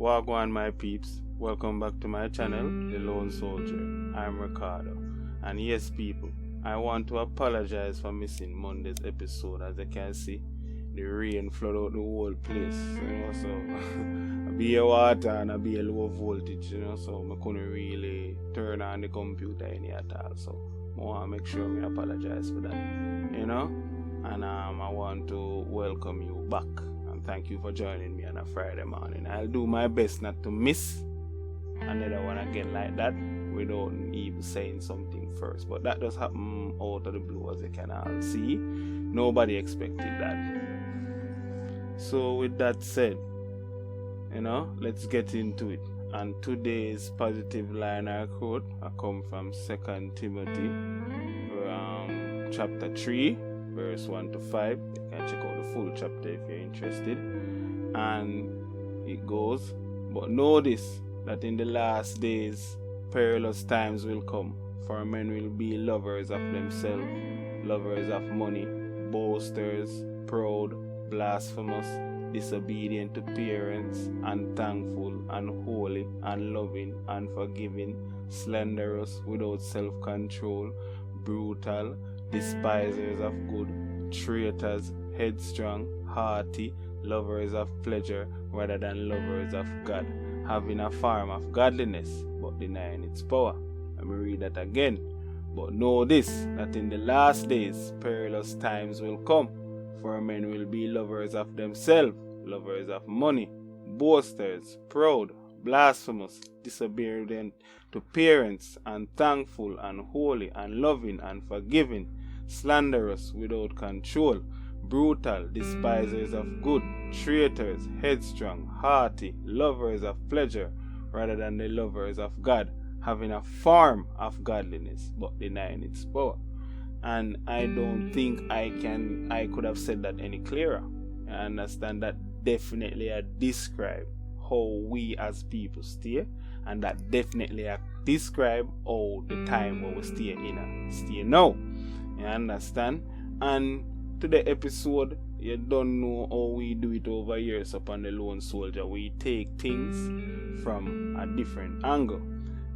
Wagwan my peeps, welcome back to my channel, The Lone Soldier. I'm Ricardo. And yes people, I want to apologize for missing Monday's episode. As you can see, the rain flooded out the whole place, so I be a water and I be a low voltage, so I couldn't really turn on the computer any at all. So I want to make sure I apologize for that, and I want to welcome you back. Thank you for joining me on a Friday morning. I'll do my best not to miss another one again like that without even saying something first. But that does happen out of the blue, as you can all see. Nobody expected that. So with that said, let's get into it. And today's positive line I quote, I come from 2 Timothy chapter 3. Verse 1 to 5. You can check out the full chapter if you're interested. And it goes, but know this, that in the last days perilous times will come, for men will be lovers of themselves, lovers of money, boasters, proud, blasphemous, disobedient to parents, unthankful, unholy, unloving, unforgiving, slanderous, without self-control, brutal, despisers of good, traitors, headstrong, haughty, lovers of pleasure rather than lovers of God, having a form of godliness but denying its power. Let me read that again. But know this, that in the last days perilous times will come, for men will be lovers of themselves, lovers of money, boasters, proud, blasphemous, disobedient to parents, unthankful, unholy, unloving, unforgiving, slanderous, without control, brutal, despisers of good, traitors, headstrong, haughty, lovers of pleasure rather than the lovers of God, having a form of godliness but denying its power. And I don't think I could have said that any clearer. I understand that definitely I describe how we as people stay, and that definitely I describe all the time where we stay now. You understand? And today episode, you don't know how we do it over years upon the Lone Soldier. We take things from a different angle.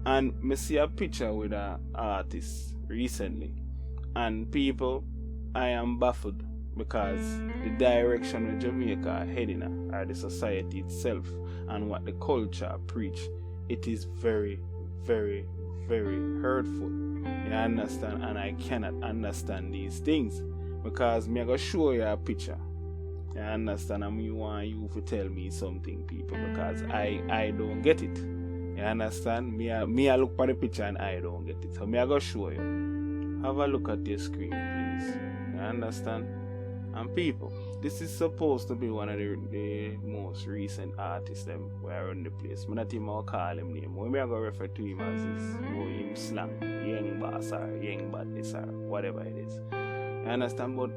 And me see a picture with an artist recently. And people, I am baffled because the direction where Jamaica are heading at, or the society itself, and what the culture preach, it is very, very, very hurtful. You understand? And I cannot understand these things because me I go show you a picture. You understand? And me want you to tell me something, people, because I don't get it. You understand? Me I look at the picture and I don't get it. So me I go show you. Have a look at your screen, please. You understand? And people, this is supposed to be one of the most recent artists them where on the place. I'm not even going to call him name. When I go refer to him as this, him slang, yeng bass or yeng badness or whatever it is. You understand? But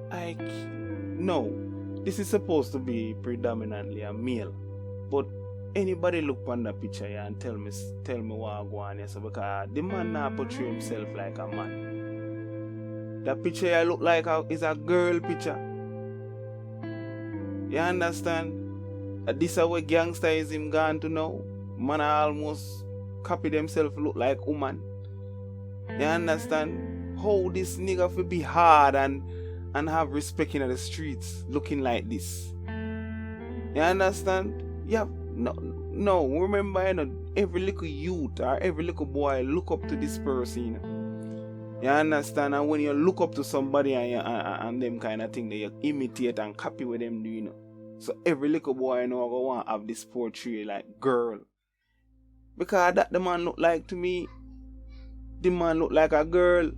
no, this is supposed to be predominantly a male. But anybody look on the picture here and tell me what I go on here, so because the man not portray himself like a man. That picture here look like is a girl picture. You understand? This is what gangsterism gone to now. Man almost copy themselves look like woman. You understand? How this nigga will be hard and have respect in the streets looking like this. You understand? Yeah, no. Remember, every little youth or every little boy look up to this person. You understand? And when you look up to somebody and them kind of thing, they imitate and copy what them do, So every little boy I want to have this portrait like girl. Because that the man look like to me, the man look like a girl.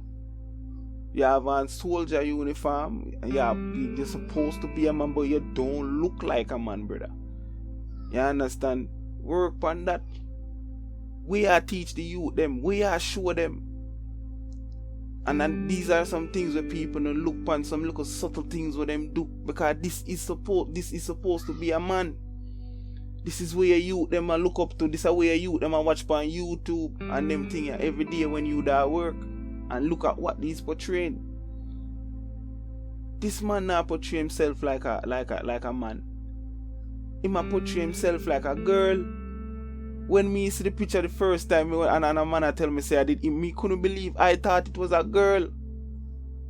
You have a soldier uniform. You're supposed to be a man, but you don't look like a man, brother. You understand? Work on that. We are teach the youth them. We are show them. And then these are some things where people don't look upon, some little subtle things where them do, because this is supposed to be a man. This is where you them look up to. This is where you them watch on YouTube and them thing every day when you there work and look at what these portraying. This man now portray himself like a man. He might portray himself like a girl. when me see the picture the first time, and a man tell me say me couldn't believe. I thought it was a girl.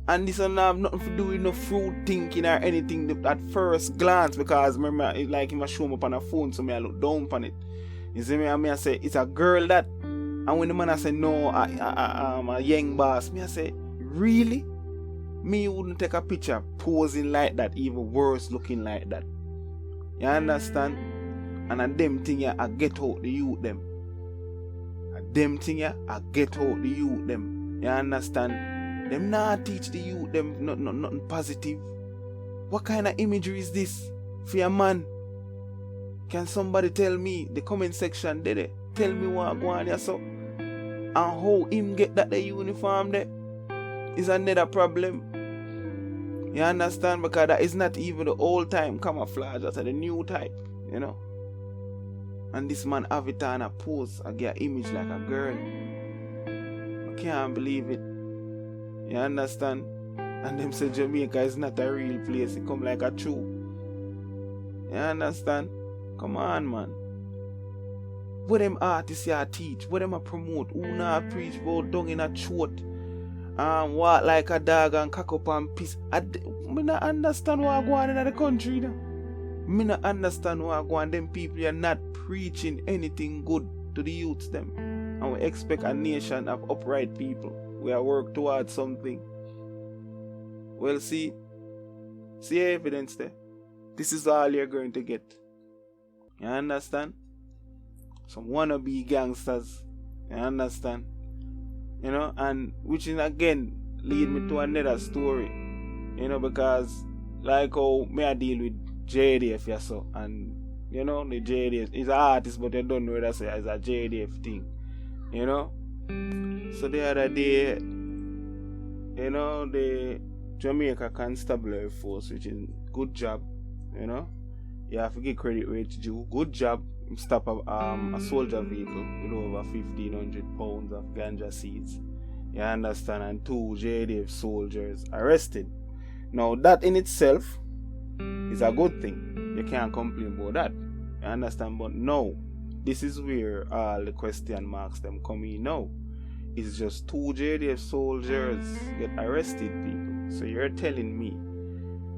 And this one have nothing to do with no fruit thinking or anything at first glance, because remember, it like him a show me up on a phone, so me I look down on it. You see me, and me I say it's a girl that, and when the man I say no, a yeng boss, me I say really, me wouldn't take a picture posing like that, even worse looking like that. You understand? And a them thing I get out the youth them. A them thing I get out the youth them. You understand? Them not teach the youth them nothing positive. What kind of imagery is this for a man? Can somebody tell me, the comment section there, tell me what go on here so? And how him get that the uniform there is another problem. You understand? Because that is not even the old time camouflage, that's the new type, you know. And this man avatar and a pose, I get an image like a girl. I can't believe it. You understand? And them say Jamaica is not a real place. It come like a true. You understand? Come on, man. What them artists here teach? What them a promote? Who not preach about dung in a throat? And walk like a dog and cock up and piss. I not understand what go on in the country now. Me not understand what go on. Them people are not preaching anything good to the youths them. And we expect a nation of upright people. We are work towards something. Well, see evidence there. This is all you're going to get. You understand? Some wannabe gangsters. You understand? You know, and which is again lead me to another story. You know, because like how me I deal with JDF, yeah, so, and you know, the JDF is an artist, but you don't know that's it's a JDF thing. You know? So the other day, you know, the Jamaica Constabulary Force, which is good job, you know. You have to give credit where it's due. Good job. Stop a soldier vehicle with over 1,500 pounds of ganja seeds. You understand? And 2 JDF soldiers arrested. Now that in itself is a good thing. You can't complain about that. You understand? But no, this is where all the question marks them come in now. It's just 2 JDF soldiers get arrested, people. So you're telling me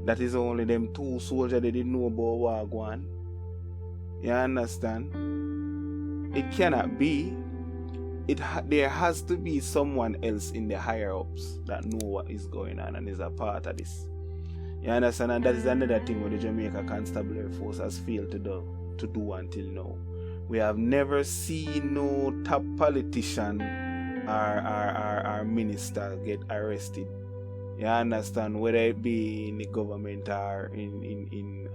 that is only them 2 soldiers they didn't know about what go on? You understand? It cannot be. There has to be someone else in the higher ups that know what is going on and is a part of this. You understand? And that is another thing what the Jamaica Constabulary Force has failed to do until now. We have never seen no top politician or minister get arrested. You understand? Whether it be in the government or in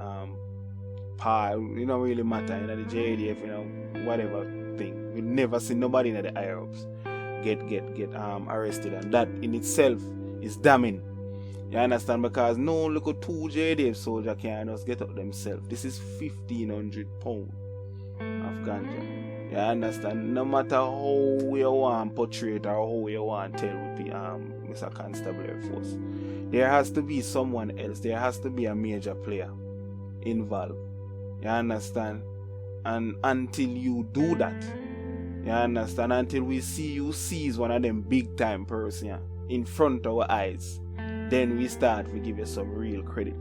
power, it don't really matter. You know, the JDF, you know, whatever thing. We never seen nobody in the higher ups get arrested, and that in itself is damning. You understand? Because no look at 2 JDF soldiers can just get up themselves. This is 1,500 pounds of ganja. You understand? No matter how you want to portray it or how you want to tell with the Mr. Constabulary Force, there has to be someone else. There has to be a major player involved. You understand? And until you do that, you understand? Until we see you seize one of them big time person in front of our eyes, then we start to give you some real credit.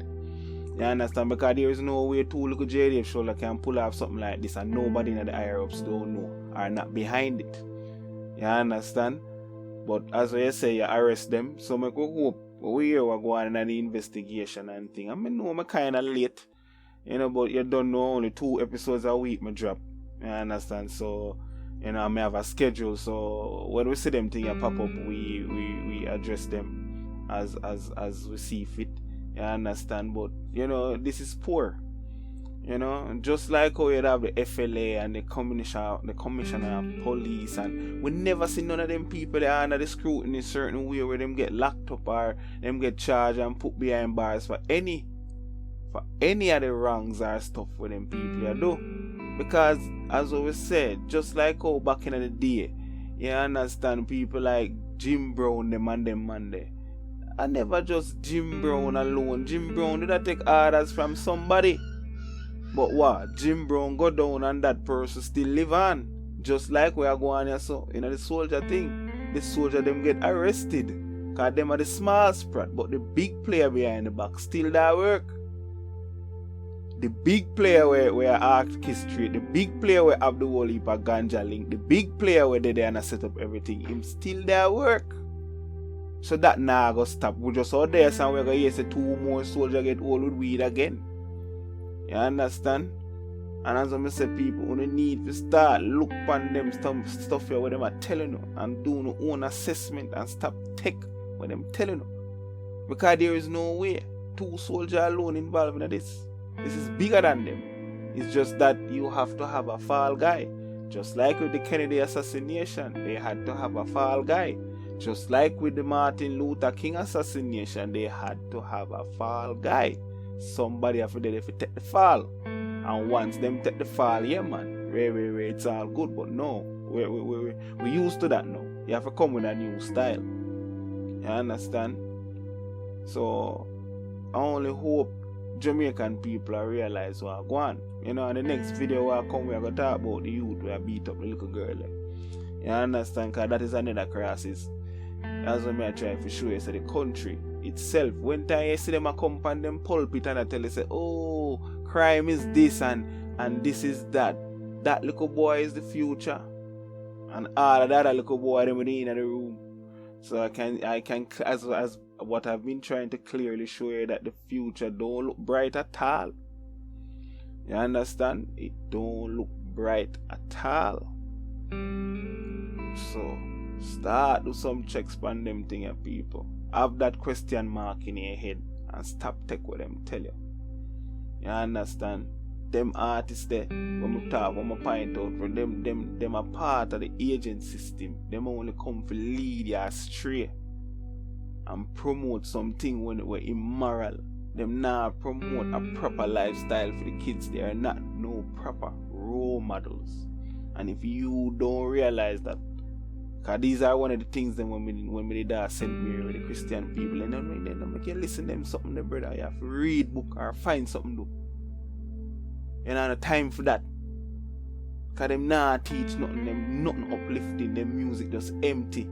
You understand? Because there is no way 2 little JDF shoulder can pull off something like this and nobody in the higher ups don't know or not behind it. You understand? But as I say, you arrest them, so I go hope we hear what go on in the investigation and thing. I mean, I'm kind of late, you know, but you don't know only 2 episodes a week I drop. You understand? So, you know, I may have a schedule, so when we see them things pop up, we address them as we see fit. You understand? But you know, this is poor. You know, just like how you have the FLA and the commissioner of police, and we never see none of them people that are under the scrutiny certain way where them get locked up or them get charged and put behind bars for any of the wrongs or stuff with them people do. Because as I was said, just like how back in the day, you understand, people like Jim Brown them and them man there. I never just Jim Brown alone. Jim Brown did I take orders from somebody. But what? Jim Brown go down and that person still live on. Just like we are going here, so the soldier thing, the soldier them get arrested, cause them are the small sprat, but the big player behind the back still that work. The big player where Arc history, the big player where have the whole heap of ganja link, the big player where they there and set up everything, him still there work. So that now go stop. We just out there and we're gonna hear say 2 more soldiers get old with weed again. You understand? And as I say, people only need to start look on them stuff here what them are telling you and do your own assessment and stop take what them telling you. Because there is no way 2 soldiers alone involved in this. This is bigger than them. It's just that you have to have a fall guy. Just like with the Kennedy assassination, they had to have a fall guy. Just like with the Martin Luther King assassination, they had to have a fall guy. Somebody have to take the fall. And once them take the fall, yeah man, it's all good. But no, we used to that now. You have to come with a new style. You understand? So I only hope Jamaican people realize what I'm going. In the next video where I come, we're going to talk about the youth where I beat up the little girl. You understand? Because that is another crisis. That's what I try to show you. So the country itself, when you see them come on them pulpit and I tell you, say, oh, crime is this and this is that. That little boy is the future. And all of that little boy them in the room. So I can as what I've been trying to clearly show you that the future don't look bright at all. You understand? It don't look bright at all. So start do some checks on them thing, people. Have that question mark in your head and stop take what them tell you. You understand? Them artists there, when we point out for them are part of the agent system. Them only come for lead you astray and promote something when we're immoral. Them now promote a proper lifestyle for the kids. They are not no proper role models. And if you don't realize that, because these are one of the things that when we did send me with the Christian people, and then make you listen to them something, brother. You have to read book or find something to do. You know, no time for that. Because them not teach nothing, them nothing uplifting, them music just empty.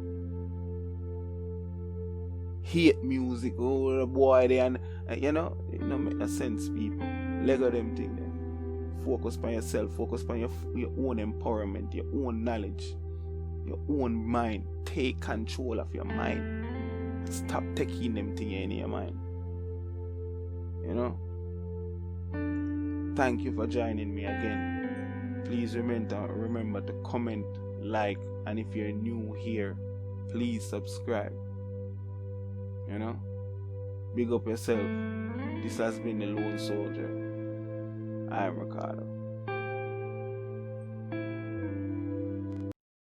Hate music, oh the boy there, and it don't make no sense, people. Lego them thing there. Focus on yourself, focus on your own empowerment, your own knowledge, your own mind. Take control of your mind. Stop taking them things in your mind. You know? Thank you for joining me again. Please remember to comment, like, and if you're new here, please subscribe. You know? Big up yourself. This has been the Lone Soldier. I am Ricardo.